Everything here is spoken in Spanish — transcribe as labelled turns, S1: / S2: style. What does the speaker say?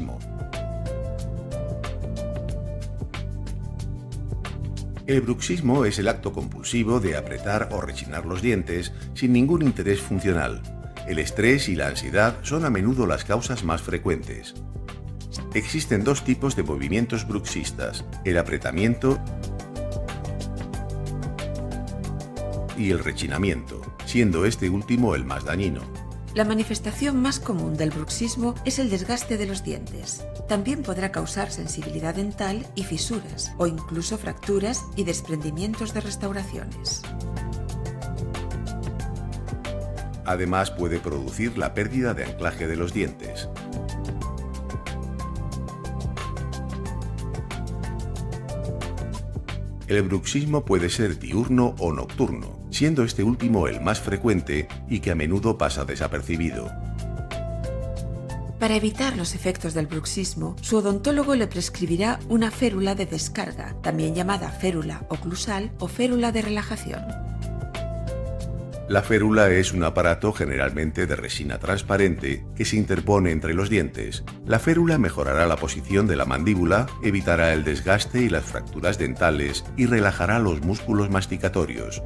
S1: bruxismo. El bruxismo es el acto compulsivo de apretar o rechinar los dientes sin ningún interés funcional. El estrés y la ansiedad son a menudo las causas más frecuentes. Existen dos tipos de movimientos bruxistas: el apretamiento y el rechinamiento, siendo este último el más dañino.
S2: La manifestación más común del bruxismo es el desgaste de los dientes. También podrá causar sensibilidad dental y fisuras, o incluso fracturas y desprendimientos de restauraciones.
S1: Además, puede producir la pérdida de anclaje de los dientes. El bruxismo puede ser diurno o nocturno, siendo este último el más frecuente y que a menudo pasa desapercibido.
S2: Para evitar los efectos del bruxismo, su odontólogo le prescribirá una férula de descarga, también llamada férula oclusal o férula de relajación.
S1: La férula es un aparato generalmente de resina transparente que se interpone entre los dientes. La férula mejorará la posición de la mandíbula, evitará el desgaste y las fracturas dentales y relajará los músculos masticatorios.